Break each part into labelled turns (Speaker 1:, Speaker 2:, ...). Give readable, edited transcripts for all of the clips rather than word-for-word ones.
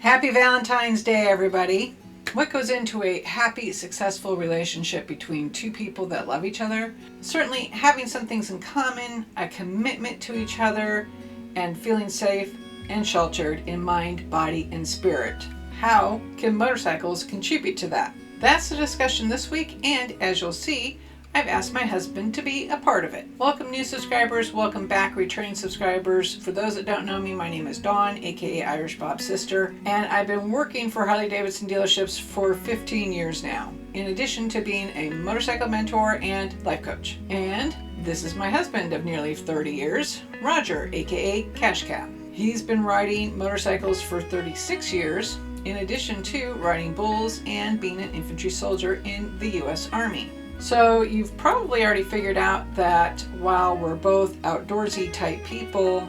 Speaker 1: Happy Valentine's Day, everybody. What goes into a happy, successful relationship between two people that love each other? Certainly having some things in common, a commitment to each other, and feeling safe and sheltered in mind, body, and spirit. How can motorcycles contribute to that? That's the discussion this week, and as you'll see, I've asked my husband to be a part of it. Welcome new subscribers, welcome back returning subscribers. For those that don't know me, my name is Dawn, aka Irish Bob's sister, and I've been working for Harley-Davidson dealerships for 15 years now, in addition to being a motorcycle mentor and life coach. And this is my husband of nearly 30 years, Roger, aka Cash Cab. He's been riding motorcycles for 36 years, in addition to riding bulls and being an infantry soldier in the U.S. Army. So you've probably already figured out that while we're both outdoorsy type people,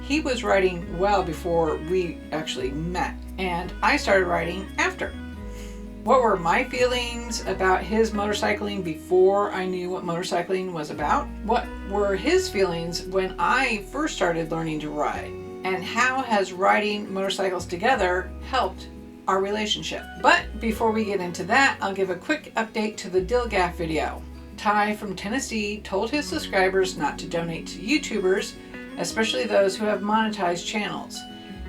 Speaker 1: he was riding well before we actually met, and I started riding after. What were my feelings about his motorcycling before I knew what motorcycling was about? What were his feelings when I first started learning to ride? And how has riding motorcycles together helped our relationship? But before we get into that, I'll give a quick update to the DILLIGAF video. Ty from Tennessee told his subscribers not to donate to YouTubers, especially those who have monetized channels.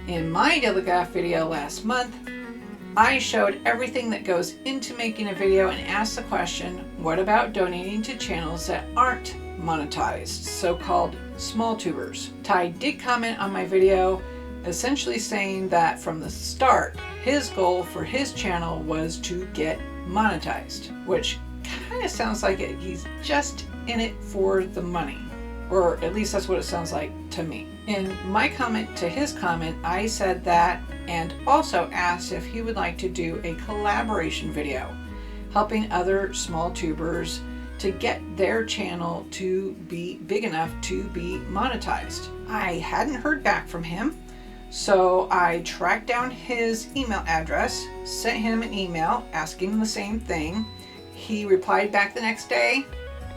Speaker 1: In my DILLIGAF video last month, I showed everything that goes into making a video and asked the question, what about donating to channels that aren't monetized, so-called small tubers? Ty did comment on my video, essentially saying that from the start, his goal for his channel was to get monetized, which kind of sounds like he's just in it for the money, or at least that's what it sounds like to me. In my comment to his comment, I said that and also asked if he would like to do a collaboration video helping other small tubers to get their channel to be big enough to be monetized. I hadn't heard back from him, so I tracked down his email address, sent him an email asking him the same thing. He replied back the next day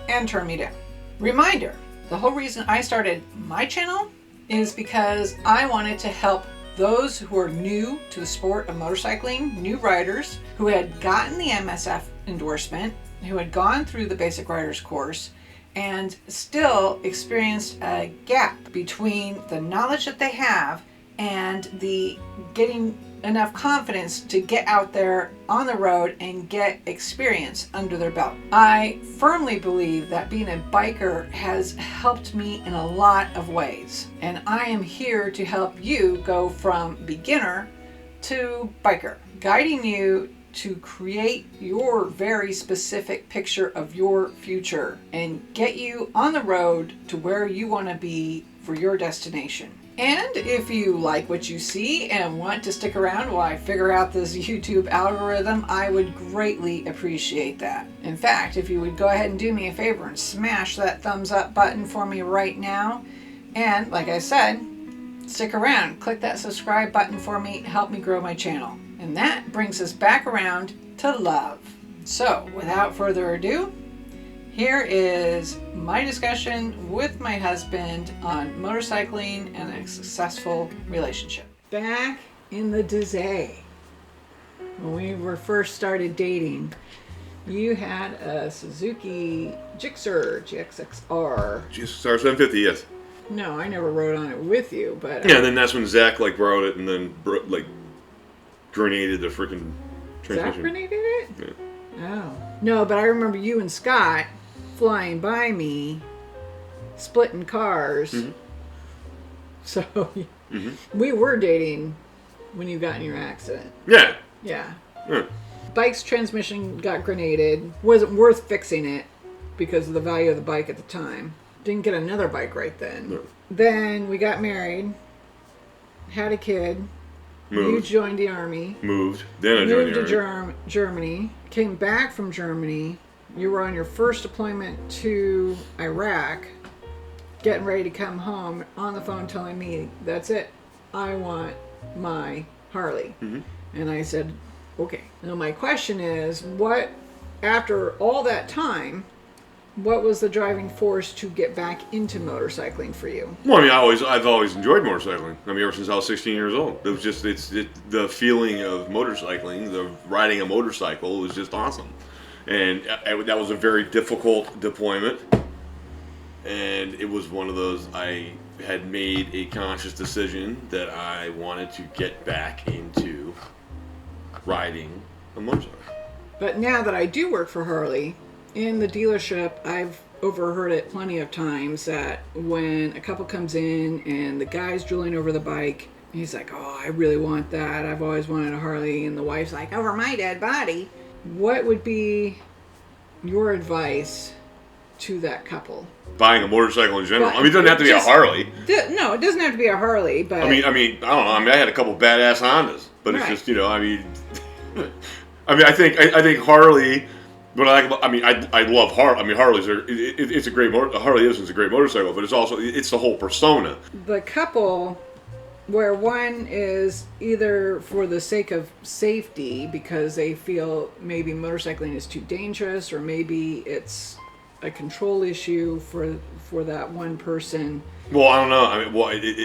Speaker 1: and turned me down. Reminder, the whole reason I started my channel is because I wanted to help those who are new to the sport of motorcycling, new riders who had gotten the MSF endorsement, who had gone through the basic riders course, and still experienced a gap between the knowledge that they have and the getting enough confidence to get out there on the road and get experience under their belt. I firmly believe that being a biker has helped me in a lot of ways, and I am here to help you go from beginner to biker, guiding you to create your very specific picture of your future and get you on the road to where you want to be for your destination. And if you like what you see and want to stick around while I figure out this YouTube algorithm, I would greatly appreciate that. In fact, if you would go ahead and do me a favor and smash that thumbs up button for me right now, and like I said, stick around, click that subscribe button for me, help me grow my channel. And that brings us back around to love. So without further ado, here is my discussion with my husband on motorcycling and a successful relationship. Back in the day, when we were first started dating, you had a Suzuki Gixxer GXXR.
Speaker 2: GXXR 750, yes.
Speaker 1: No, I never rode on it with you, but...
Speaker 2: Yeah, and then that's when Zach, borrowed it and then, grenaded the freaking transmission.
Speaker 1: Zach grenaded it?
Speaker 2: Yeah.
Speaker 1: Oh. No, but I remember you and Scott flying by me, splitting cars. Mm-hmm. So we were dating when you got in your accident.
Speaker 2: Yeah.
Speaker 1: Yeah.
Speaker 2: Yeah.
Speaker 1: Bike's transmission got grenaded. Wasn't worth fixing it because of the value of the bike at the time. Didn't get another bike right then. No. Then we got married, had a kid.
Speaker 2: Moved.
Speaker 1: You joined the army.
Speaker 2: Moved. Then I joined the
Speaker 1: army. Moved to Germany. Came back from Germany. You were on your first deployment to Iraq, getting ready to come home, on the phone telling me, that's it, I want my Harley. Mm-hmm. And I said, okay. Now my question is, what, after all that time, What was the driving force to get back into motorcycling for you?
Speaker 2: Well, I mean, I've always enjoyed motorcycling. I mean, ever since I was 16 years old. It was just the feeling of motorcycling, the riding a motorcycle was just awesome, and that was a very difficult deployment, and it was one of those I had made a conscious decision that I wanted to get back into riding a motorcycle.
Speaker 1: But now that I do work for Harley, in the dealership, I've overheard it plenty of times that when a couple comes in and the guy's drilling over the bike, he's like, oh, I really want that. I've always wanted a Harley. And the wife's like, over my dead body. What would be your advice to that couple?
Speaker 2: Buying a motorcycle in general.
Speaker 1: But
Speaker 2: I mean, it doesn't have to be a Harley.
Speaker 1: No, it doesn't have to be a Harley, but...
Speaker 2: I mean, I don't know. I mean, I had a couple badass Hondas, but it's
Speaker 1: Right.
Speaker 2: just, I mean... I think Harley... But I love Harley. I mean, Harleys are. It's a great motor. Harley-Davidson's a great motorcycle, but it's the whole persona.
Speaker 1: The couple, where one is either for the sake of safety because they feel maybe motorcycling is too dangerous, or maybe it's a control issue for that one person.
Speaker 2: Well, I don't know. I mean,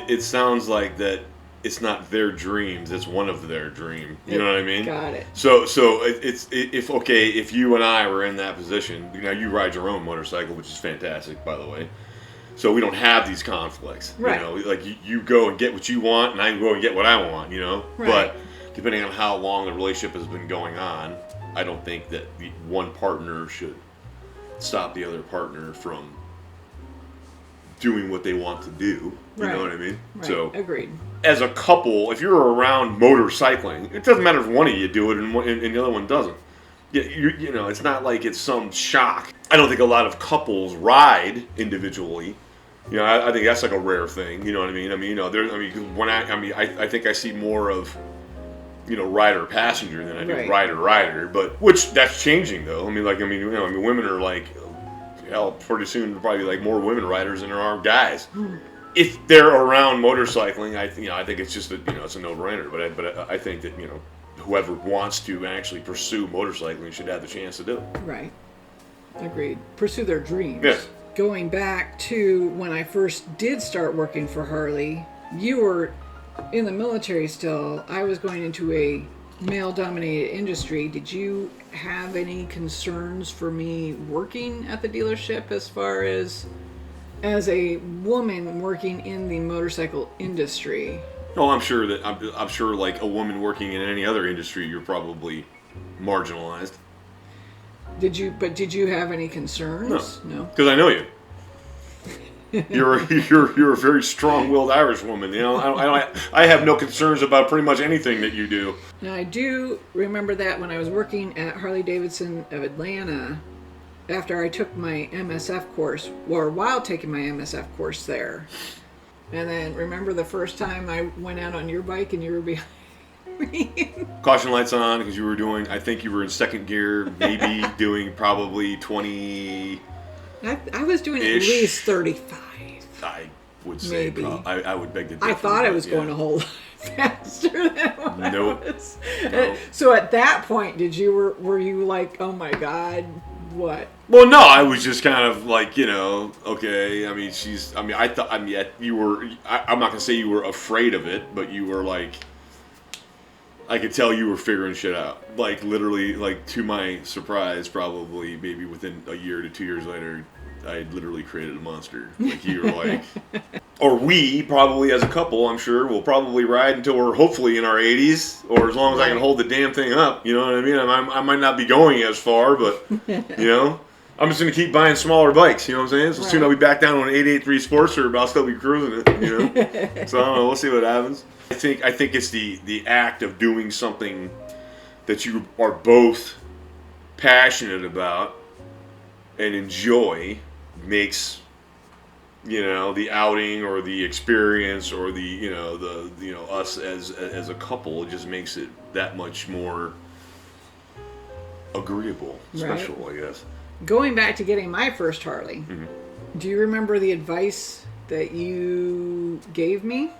Speaker 2: it sounds like that. It's not their dreams. It's one of their dream. You know what I mean?
Speaker 1: Got it.
Speaker 2: So if you and I were in that position, you ride your own motorcycle, which is fantastic, by the way. So we don't have these conflicts.
Speaker 1: Right.
Speaker 2: Like you go and get what you want, and I go and get what I want.
Speaker 1: Right.
Speaker 2: But depending on how long the relationship has been going on, I don't think that the one partner should stop the other partner from doing what they want to do. You know what I mean?
Speaker 1: Right.
Speaker 2: So
Speaker 1: Agreed.
Speaker 2: As a couple, if you're around motorcycling, it doesn't matter if one of you do it and the other one doesn't. It's not like it's some shock. I don't think a lot of couples ride individually. I think that's like a rare thing. You know what I mean? I mean, I think I see more of, rider passenger than I do
Speaker 1: Right.
Speaker 2: rider. But which that's changing though. Women are like, hell, pretty soon there'll probably be like more women riders than there are guys. If they're around motorcycling, I think it's just it's a no-brainer. But I think that whoever wants to actually pursue motorcycling should have the chance to do it.
Speaker 1: Right. Agreed. Pursue their dreams.
Speaker 2: Yeah.
Speaker 1: Going back to when I first did start working for Harley, you were in the military still. I was going into a male-dominated industry. Did you have any concerns for me working at the dealership as far as a woman working in the motorcycle industry?
Speaker 2: Oh, I'm sure like a woman working in any other industry, you're probably marginalized.
Speaker 1: Did you have any concerns? No.
Speaker 2: Because I know you. You're a very strong-willed Irish woman. I have no concerns about pretty much anything that you do.
Speaker 1: Now I do remember that when I was working at Harley-Davidson of Atlanta, after I took my MSF course, or while taking my MSF course there. And then remember the first time I went out on your bike and you were behind me?
Speaker 2: Caution lights on, because I think you were in second gear, maybe doing probably 20...
Speaker 1: I was doing at least 35.
Speaker 2: I would say,
Speaker 1: maybe.
Speaker 2: I would beg to differ.
Speaker 1: I thought I was going a whole lot faster than what
Speaker 2: Nope.
Speaker 1: I was.
Speaker 2: Nope.
Speaker 1: So at that point, were you like, oh my God, what?
Speaker 2: Well, no, I was just kind of like, okay. I mean, you were. I'm not gonna say you were afraid of it, but you were like, I could tell you were figuring shit out. Like literally, like to my surprise, probably maybe within a year to 2 years later, I literally created a monster. Like you were like, or we probably as a couple, I'm sure, will probably ride until we're hopefully in our 80s, or as long as I can hold the damn thing up. You know what I mean? I might not be going as far, but I'm just gonna keep buying smaller bikes. You know what I'm saying? So soon I'll be back down to an 883 Sportster, but I'll still be cruising it. So I don't know. We'll see what happens. I think it's the act of doing something that you are both passionate about and enjoy makes the outing or the experience or the us as a couple, it just makes it that much more agreeable, special, I guess.
Speaker 1: Going back to getting my first Harley, do you remember the advice that you gave me?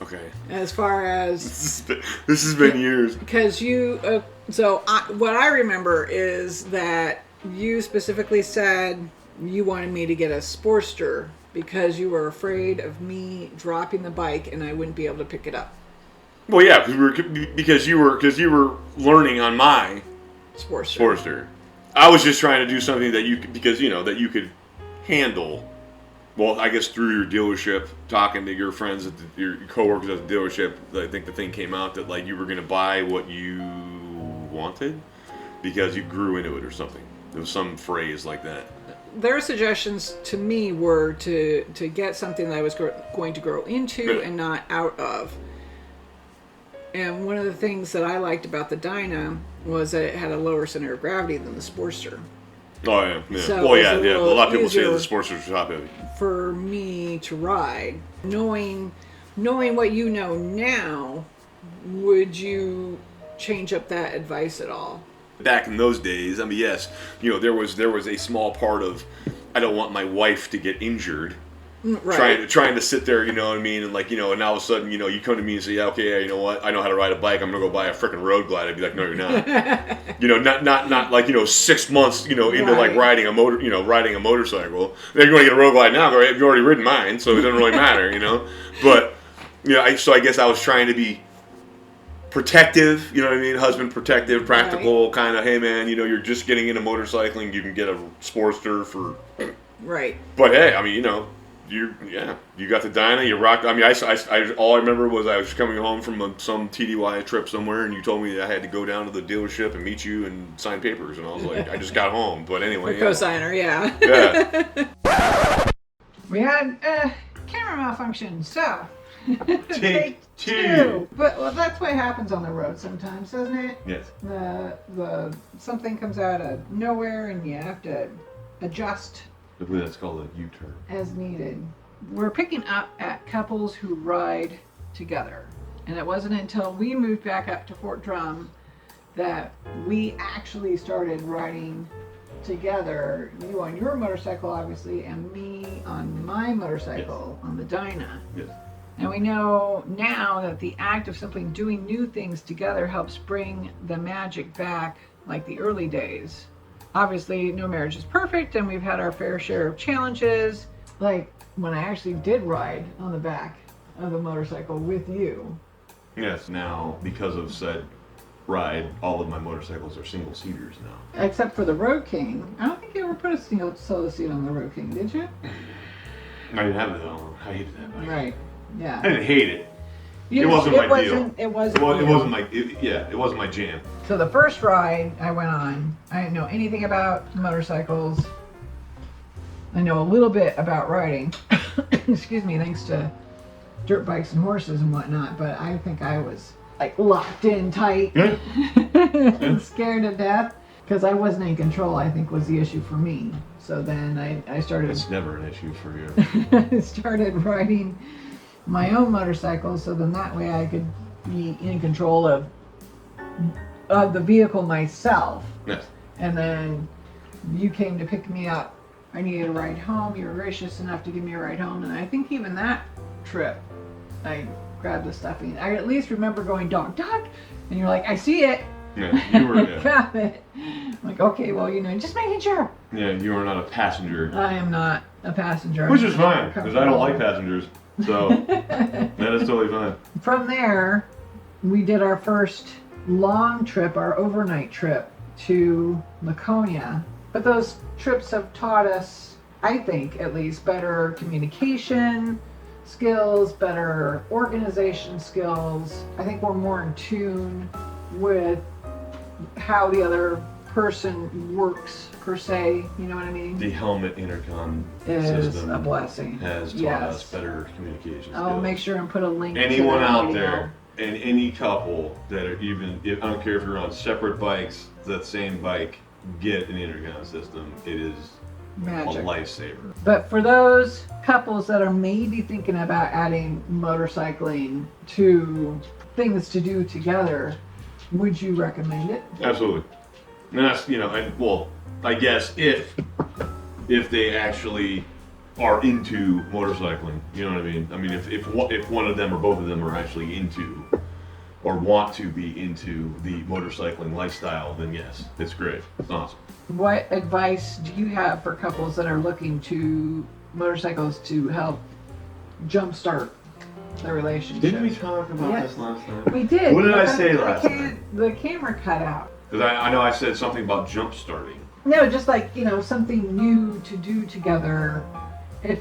Speaker 2: Okay.
Speaker 1: As far as...
Speaker 2: This has been years.
Speaker 1: Because what I remember is that you specifically said you wanted me to get a Sportster because you were afraid of me dropping the bike and I wouldn't be able to pick it up.
Speaker 2: Well, yeah, because you were learning on my
Speaker 1: Sportster.
Speaker 2: I was just trying to do something that you could handle. Well, I guess through your dealership, talking to your friends, your coworkers at the dealership, I think the thing came out that like you were going to buy what you wanted because you grew into it or something. There was some phrase like that.
Speaker 1: Their suggestions to me were to get something that I was going to grow into and not out of. And one of the things that I liked about the Dyna was that it had a lower center of gravity than the Sportster.
Speaker 2: Oh, yeah.
Speaker 1: So
Speaker 2: well, yeah. A lot of people say the Sportsters are top heavy.
Speaker 1: For me to ride. Knowing what you know now, would you change up that advice at all?
Speaker 2: Back in those days, I mean, yes, there was a small part of, I don't want my wife to get injured.
Speaker 1: Right.
Speaker 2: Trying to sit there, you know what I mean, and like, and all of a sudden, you come to me and say, yeah, okay, yeah, you know what, I know how to ride a bike, I'm gonna go buy a freaking Road Glide. I'd be like, no, you're not. Not like 6 months, into like riding a motorcycle. Then you're gonna get a Road Glide now. You've already ridden mine, so it doesn't really matter, But so I guess I was trying to be protective, you know what I mean, husband protective, practical, kind of. Hey man, you're just getting into motorcycling, you can get a Sportster for.
Speaker 1: Right.
Speaker 2: But hey, I mean, you got the Dyna, you rocked. I mean, I all I remember was I was coming home from some TDY trip somewhere, and you told me that I had to go down to the dealership and meet you and sign papers, and I was like, I just got home. But anyway,
Speaker 1: co-signer, yeah.
Speaker 2: Yeah.
Speaker 1: We had camera malfunction, so
Speaker 2: Take two.
Speaker 1: But that's what happens on the road sometimes, doesn't it?
Speaker 2: Yes.
Speaker 1: The something comes out of nowhere, and you have to adjust.
Speaker 2: I believe that's called a U-turn.
Speaker 1: As needed. We're picking up at couples who ride together. And it wasn't until we moved back up to Fort Drum that we actually started riding together. You on your motorcycle, obviously, and me on my motorcycle, on the Dyna.
Speaker 2: Yes.
Speaker 1: And we know now that the act of simply doing new things together helps bring the magic back like the early days. Obviously, no marriage is perfect, and we've had our fair share of challenges. Like when I actually did ride on the back of a motorcycle with you.
Speaker 2: Yes, now, because of said ride, all of my motorcycles are single-seaters now.
Speaker 1: Except for the Road King. I don't think you ever put a single solo seat on the Road King, did you?
Speaker 2: I didn't have it though. I hated that bike.
Speaker 1: Right, yeah.
Speaker 2: I didn't hate it. It wasn't my deal.
Speaker 1: It
Speaker 2: wasn't my jam.
Speaker 1: So the first ride I went on, I didn't know anything about motorcycles. I know a little bit about riding. Excuse me, thanks to dirt bikes and horses and whatnot, but I think I was like locked in tight and scared to death because I wasn't in control, I think was the issue for me. So then I started...
Speaker 2: It's never an issue for you.
Speaker 1: I started riding my own motorcycle, so then that way I could be in control of the vehicle myself.
Speaker 2: Yes.
Speaker 1: And then you came to pick me up. I needed a ride home. You were gracious enough to give me a ride home, and I think even that trip, I grabbed the stuffing. I at least remember going, dog, and you're like, I see it.
Speaker 2: Yeah, you were. Yeah.
Speaker 1: Got it. I'm like, okay, well, just making sure.
Speaker 2: Yeah, you are not a passenger.
Speaker 1: I am not a passenger.
Speaker 2: Which is fine, because I don't like passengers. So, that is totally fine.
Speaker 1: From there, we did our first long trip, our overnight trip to Laconia. But those trips have taught us, I think at least, better communication skills, better organization skills. I think we're more in tune with how the other person works, per se, you know what I mean?
Speaker 2: The helmet intercom
Speaker 1: is
Speaker 2: system
Speaker 1: a blessing.
Speaker 2: Has taught us better communication skills.
Speaker 1: I'll make sure and put a link
Speaker 2: anyone
Speaker 1: to the
Speaker 2: out
Speaker 1: video.
Speaker 2: there, and any couple that are I don't care if you're on separate bikes, that same bike, get an intercom system. It is
Speaker 1: magic.
Speaker 2: A lifesaver.
Speaker 1: But for those couples that are maybe thinking about adding motorcycling to things to do together, would you recommend it?
Speaker 2: Absolutely. And that's, I guess if they actually are into motorcycling, you know what I mean? I mean, if one of them or both of them are actually into or or want to be into the motorcycling lifestyle, then yes, it's great. It's awesome.
Speaker 1: What advice do you have for couples that are looking to motorcycles to help jumpstart their relationship?
Speaker 2: Didn't we talk about this last time?
Speaker 1: We did.
Speaker 2: What did I say last time?
Speaker 1: The camera cut out.
Speaker 2: Because I know I said something about jump starting.
Speaker 1: No, just like, something new to do together,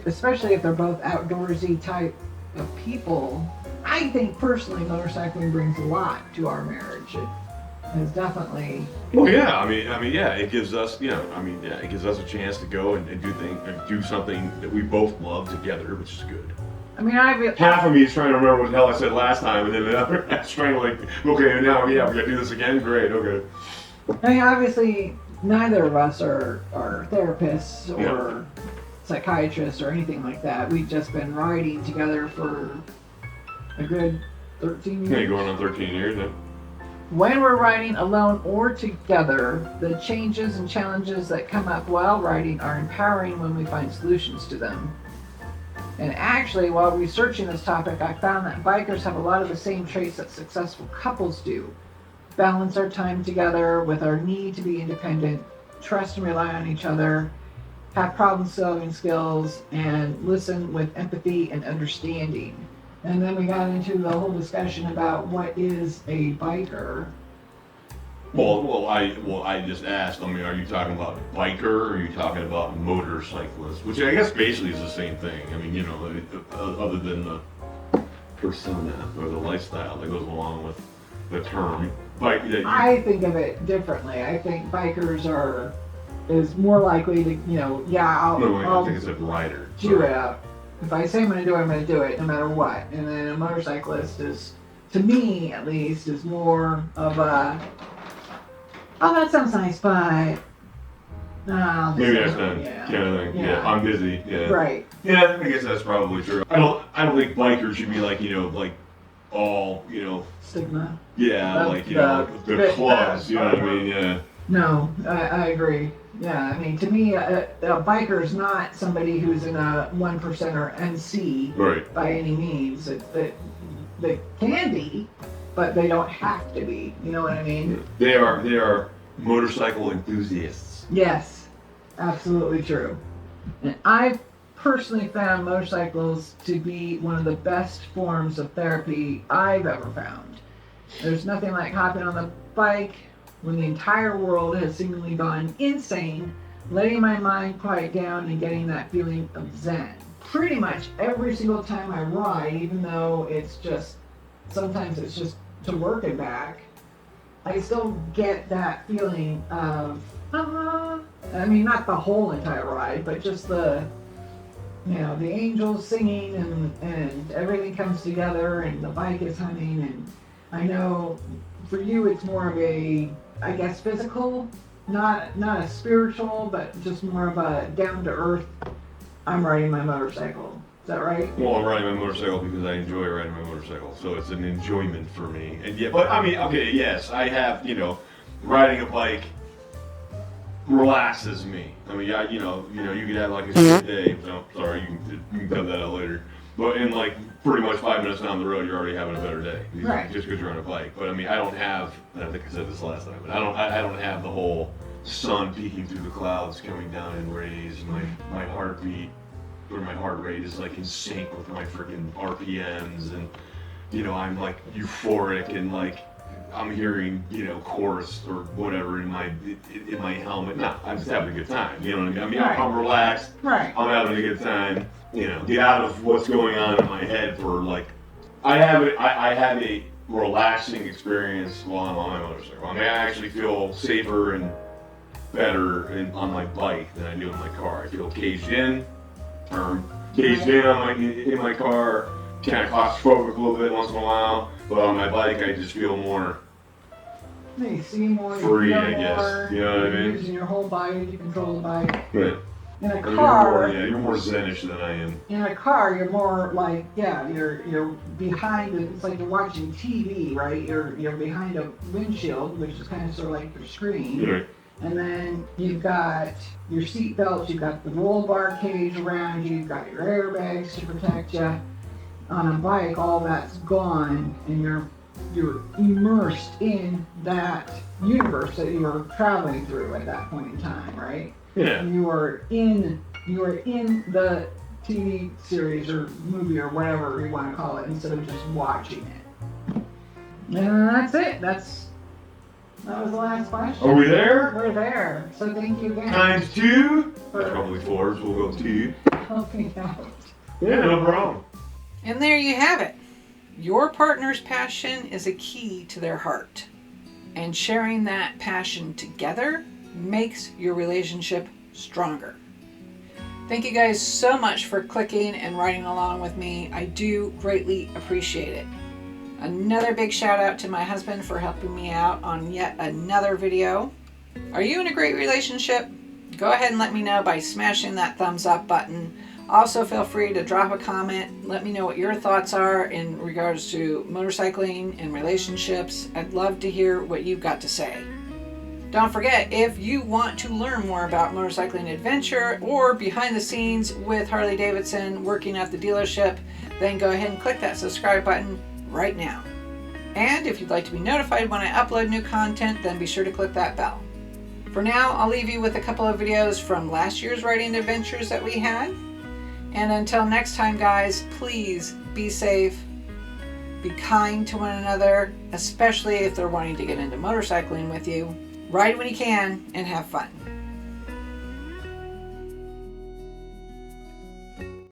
Speaker 1: especially if they're both outdoorsy type of people. I think personally motorcycling brings a lot to our marriage. It is definitely...
Speaker 2: Well, yeah, I mean, yeah, it gives us, it gives us a chance to go and do something that we both love together, which is good.
Speaker 1: I mean,
Speaker 2: half of me is trying to remember what the hell I said last time, and then the other half's trying to okay, now, yeah, we gotta do this again? Great, okay.
Speaker 1: I mean, obviously, neither of us are therapists or psychiatrists or anything like that. We've just been riding together for a good 13 years.
Speaker 2: Yeah, going on 13 years now.
Speaker 1: When we're riding alone or together, the changes and challenges that come up while riding are empowering when we find solutions to them. And actually, while researching this topic, I found that bikers have a lot of the same traits that successful couples do. Balance our time together with our need to be independent, trust and rely on each other, have problem-solving skills, and listen with empathy and understanding. And then we got into the whole discussion about what is a biker.
Speaker 2: Well, I just asked. I mean, are you talking about biker or are you talking about motorcyclist? Which I guess basically is the same thing. I mean, other than the persona or the lifestyle that goes along with the term.
Speaker 1: I think of it differently. I think bikers is more likely to,
Speaker 2: I think it's a rider.
Speaker 1: Do it out. If I say I'm going to do it, I'm going to do it no matter what. And then a motorcyclist is, to me at least, is more of a, oh, that sounds nice, but
Speaker 2: maybe that's not kind of thing. Yeah, I'm busy. Yeah.
Speaker 1: Right.
Speaker 2: Yeah, I guess that's probably true. I don't think bikers should be like all
Speaker 1: stigma.
Speaker 2: Yeah, the clubs. You know what I mean? Yeah.
Speaker 1: No, I agree. Yeah, I mean, to me, a biker is not somebody who's in a 1% or MC by any means. They can be, but they don't have to be. You know what I mean?
Speaker 2: They are motorcycle enthusiasts.
Speaker 1: Yes, absolutely true. And I've personally found motorcycles to be one of the best forms of therapy I've ever found. There's nothing like hopping on the bike when the entire world has seemingly gone insane, letting my mind quiet down and getting that feeling of zen. Pretty much every single time I ride, even though sometimes it's just to work and back, I still get that feeling of, I mean, not the whole entire ride, but just the angels singing and everything comes together and the bike is humming. And I know for you it's more of a, I guess, physical, not a spiritual, but just more of a down to earth, I'm riding my motorcycle. Is that right?
Speaker 2: Well, I'm riding my motorcycle because I enjoy riding my motorcycle, so it's an enjoyment for me. And yeah, but I mean, okay, yes, I have, riding a bike relaxes me. I mean, you could have like a good day. No, sorry, you can cut that out later. But in pretty much 5 minutes down the road, you're already having a better day, just because you're on a bike. But I mean, I don't have. I think I said this last time, but I don't have the whole sun peeking through the clouds coming down in rays. My heartbeat or my heart rate is in sync with my freaking RPMs, and I'm euphoric and I'm hearing chorus or whatever in my helmet. No, I'm just having a good time. You know what I mean? I'm relaxed.
Speaker 1: Right.
Speaker 2: I'm having a good time. Get out of what's going on in my head for I have a relaxing experience while I'm on my motorcycle. I mean, I actually feel safer and better on my bike than I do in my car. I feel caged in on my car, kind of claustrophobic a little bit once in a while, but on my bike I just feel more
Speaker 1: you see more
Speaker 2: free, I guess. You know what I mean?
Speaker 1: Using your whole body to control the bike.
Speaker 2: Right.
Speaker 1: In a car,
Speaker 2: you're more zen-ish than I am.
Speaker 1: In a car, you're more you're behind. It's like you're watching TV, right? You're behind a windshield, which is kind of sort of like your screen.
Speaker 2: Right.
Speaker 1: And then you've got your seat belts, you've got the roll bar cage around you, you've got your airbags to protect you. On a bike, all that's gone, and you're you're immersed in that universe that you're traveling through at that point in time, right?
Speaker 2: Yeah.
Speaker 1: You are in the TV series or movie or whatever you want to call it, instead of just watching it. And that's it. That was the last question.
Speaker 2: Are we there?
Speaker 1: We're there. So thank you again.
Speaker 2: Times 2? That's probably 4, so we'll go 2.
Speaker 1: Helping out.
Speaker 2: Yeah, no problem.
Speaker 1: And there you have it. Your partner's passion is a key to their heart. And sharing that passion together makes your relationship stronger. Thank you guys so much for clicking and riding along with me. I do greatly appreciate it. Another big shout out to my husband for helping me out on yet another video. Are you in a great relationship? Go ahead and let me know by smashing that thumbs up button. Also feel free to drop a comment. Let me know what your thoughts are in regards to motorcycling and relationships. I'd love to hear what you've got to say. Don't forget, if you want to learn more about motorcycling adventure or behind the scenes with Harley-Davidson working at the dealership, then go ahead and click that subscribe button right now. And if you'd like to be notified when I upload new content, then be sure to click that bell. For now, I'll leave you with a couple of videos from last year's riding adventures that we had. And until next time, guys, please be safe, be kind to one another, especially if they're wanting to get into motorcycling with you. Ride when you can and have fun.